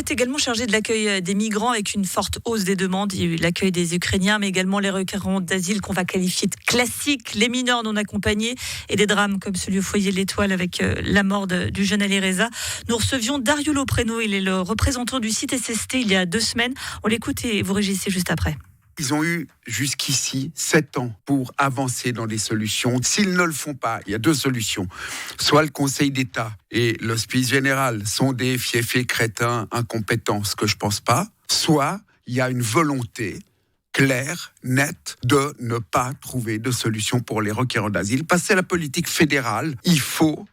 êtes également chargé de l'accueil des migrants avec une forte hausse des demandes. Il y a eu l'accueil des Ukrainiens, mais également les requérants d'asile qu'on va qualifier de classiques, les mineurs non accompagnés et des drames comme celui au foyer de l'Étoile avec la mort du jeune Ali Reza. Nous recevions Dario Lopreno, il est le représentant du site SST il y a 2 semaines. On l'écoute et vous réagissez juste après. Ils ont eu jusqu'ici 7 ans pour avancer dans des solutions. S'ils ne le font pas, il y a 2 solutions. Soit le Conseil d'État et l'Hospice Général sont des fiefés crétins incompétents, ce que je ne pense pas. Soit il y a une volonté claire, nette, de ne pas trouver de solution pour les requérants d'asile. Parce que c'est la politique fédérale. Il faut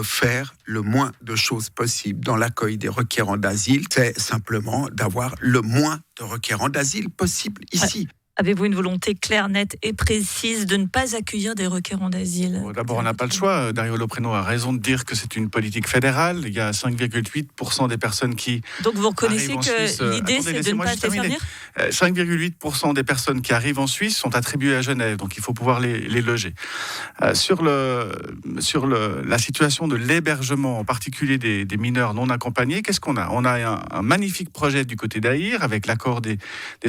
faire le moins de choses possible dans l'accueil des requérants d'asile. C'est simplement d'avoir le moins de requérants d'asile possible ici. Avez-vous une volonté claire, nette et précise de ne pas accueillir des requérants d'asile ? D'abord, on n'a pas le choix. Dario Lopreno a raison de dire que c'est une politique fédérale. Il y a 5,8% des personnes qui... Donc vous reconnaissez que l'idée, c'est de ne pas se faire venir ? 5,8% des personnes qui arrivent en Suisse sont attribuées à Genève, donc il faut pouvoir les loger. Sur la situation de l'hébergement, en particulier des mineurs non accompagnés, qu'est-ce qu'on a ? On a un magnifique projet du côté d'Aïr, avec l'accord des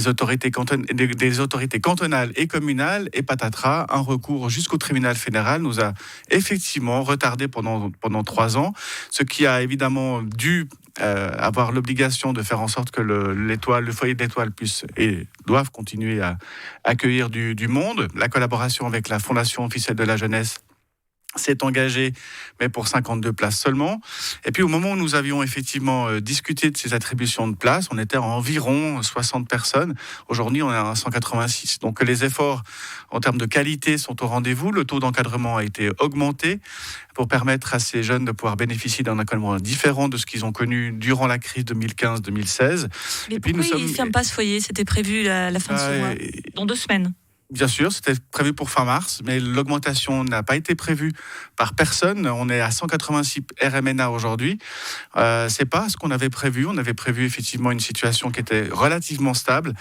autorités cantonales et communales, et patatras, un recours jusqu'au tribunal fédéral nous a effectivement retardé pendant 3 ans, ce qui a évidemment dû avoir l'obligation de faire en sorte que le foyer de l'Étoile puisse et doivent continuer à accueillir du monde. La collaboration avec la Fondation officielle de la jeunesse s'est engagé, mais pour 52 places seulement. Et puis au moment où nous avions effectivement discuté de ces attributions de places, on était à environ 60 personnes. Aujourd'hui, on est à 186. Donc les efforts en termes de qualité sont au rendez-vous. Le taux d'encadrement a été augmenté pour permettre à ces jeunes de pouvoir bénéficier d'un encadrement différent de ce qu'ils ont connu durant la crise 2015-2016. Mais pourquoi ils ne ferment pas ce foyer ? C'était prévu la fin de ce mois, dans 2 semaines. Bien sûr, c'était prévu pour fin mars, mais l'augmentation n'a pas été prévue par personne. On est à 186 RMNA aujourd'hui. C'est pas ce qu'on avait prévu. On avait prévu effectivement une situation qui était relativement stable.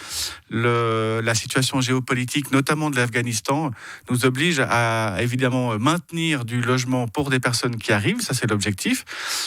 La situation géopolitique, notamment de l'Afghanistan, nous oblige à évidemment maintenir du logement pour des personnes qui arrivent. Ça, c'est l'objectif.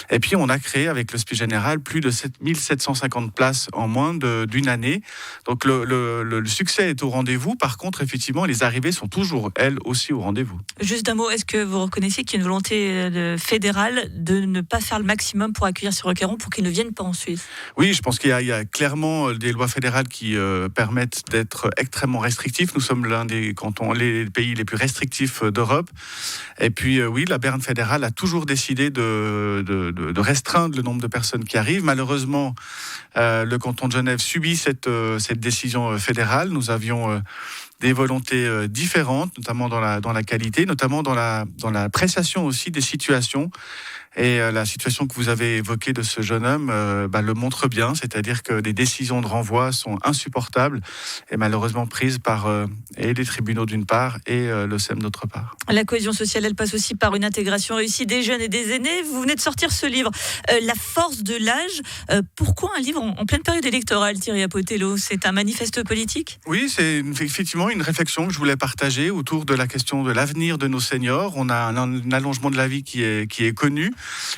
Et puis, on a créé avec l'Hospice Général plus de 7750 places en moins d'une année. Donc, le succès est au rendez-vous. Par contre, effectivement, les arrivées sont toujours, elles aussi, au rendez-vous. Juste un mot, est-ce que vous reconnaissez qu'il y a une volonté fédérale de ne pas faire le maximum pour accueillir ces requérants pour qu'ils ne viennent pas en Suisse ? Oui, je pense qu'il y a clairement des lois fédérales qui permettent d'être extrêmement restrictifs. Nous sommes l'un des cantons, les pays les plus restrictifs d'Europe. Et puis, oui, la Berne fédérale a toujours décidé de restreindre le nombre de personnes qui arrivent. Malheureusement, le canton de Genève subit cette décision fédérale. Nous avions des volontés différentes, notamment dans la qualité, notamment dans la appréciation aussi des situations. Et la situation que vous avez évoquée de ce jeune homme le montre bien, c'est-à-dire que des décisions de renvoi sont insupportables et malheureusement prises par et les tribunaux d'une part et le SEM d'autre part. La cohésion sociale, elle passe aussi par une intégration réussie des jeunes et des aînés. Vous venez de sortir ce livre, La force de l'âge. Pourquoi un livre en pleine période électorale, Thierry Apotello ? C'est un manifeste politique ? Oui, c'est effectivement une réflexion que je voulais partager autour de la question de l'avenir de nos seniors. On a un allongement de la vie qui est connu.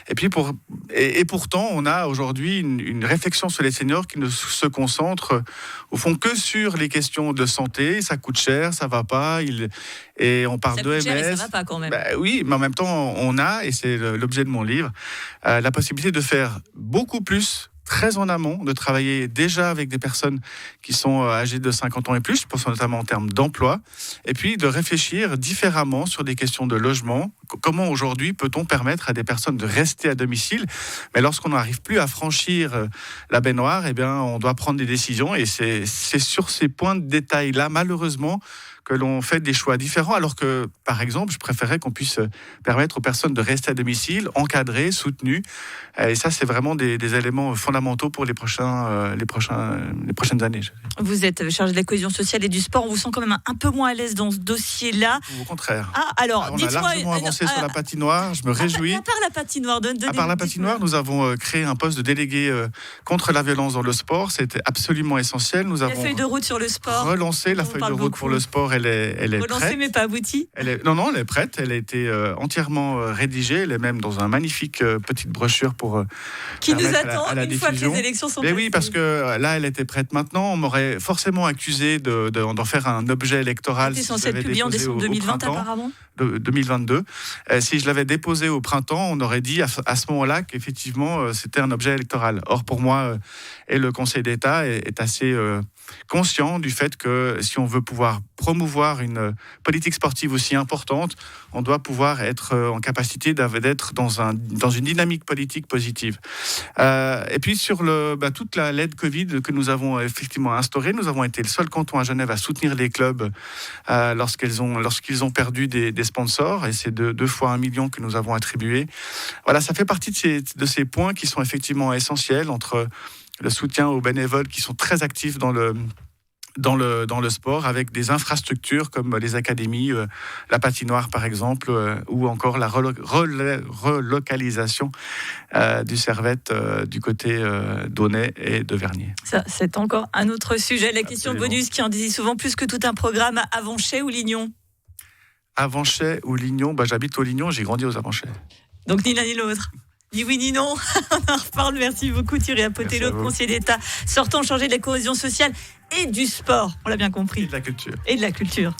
Et puis pourtant, on a aujourd'hui une réflexion sur les seniors qui ne se concentre au fond que sur les questions de santé. Ça coûte cher, ça va pas. Et on parle d'OMS. Ça va pas quand même. Oui, mais en même temps, on a, et c'est l'objet de mon livre, la possibilité de faire beaucoup plus, très en amont, de travailler déjà avec des personnes qui sont âgées de 50 ans et plus, je pense notamment en termes d'emploi, et puis de réfléchir différemment sur des questions de logement. Comment aujourd'hui peut-on permettre à des personnes de rester à domicile ? Mais lorsqu'on n'arrive plus à franchir la baignoire, on doit prendre des décisions, et c'est sur ces points de détail-là, malheureusement, que l'on fait des choix différents, alors que, par exemple, je préférerais qu'on puisse permettre aux personnes de rester à domicile, encadrées, soutenues. Et ça, c'est vraiment des éléments fondamentaux pour les prochaines années. Vous êtes chargé de la cohésion sociale et du sport. On vous sent quand même un peu moins à l'aise dans ce dossier-là. Au contraire. Alors, on a largement avancé sur la patinoire. Je me réjouis. À part la patinoire, nous avons créé un poste de délégué contre la violence dans le sport. C'était absolument essentiel. Nous avons la feuille de route sur le sport. Relancé la feuille de route pour le sport elle est Relancée prête. mais pas aboutie. Non, elle est prête. Elle a été entièrement rédigée. Elle est même dans un magnifique petite brochure pour Qui nous permettre attend à la une fois que diffusion. les élections sont Mais passées. oui, parce que là, elle était prête maintenant. On m'aurait forcément accusé d'en faire un objet électoral. C'était Si censé je être l'avais publié en déposé décembre au 2020 printemps, apparemment. 2022. Si je l'avais déposé au printemps, on aurait dit à ce moment-là qu'effectivement c'était un objet électoral. Or pour moi, et le Conseil d'État est assez conscient du fait que si on veut pouvoir promouvoir une politique sportive aussi importante, on doit pouvoir être en capacité d'être dans une dynamique politique positive. Et puis sur toute l'aide Covid que nous avons effectivement instaurée, nous avons été le seul canton à Genève à soutenir les clubs lorsqu'ils ont perdu des sponsors, et c'est 2 fois 1 million que nous avons attribué. Voilà, ça fait partie de ces points qui sont effectivement essentiels, entre le soutien aux bénévoles qui sont très actifs dans le sport, avec des infrastructures comme les académies, la patinoire par exemple, ou encore la relocalisation du Servette du côté d'Aunay et de Vernier. Ça, c'est encore un autre sujet. La question Absolument. bonus qui en dit souvent plus que tout un programme. Avanchet ou Lignon? Avanchet ou Lignon, j'habite au Lignon, j'ai grandi aux Avanchet. Donc ni l'un ni l'autre. Ni oui ni non. On en reparle. Merci beaucoup Thierry Apotello, conseiller d'État. Sortons changer de la cohésion sociale et du sport. On l'a bien compris. Et de la culture. Et de la culture.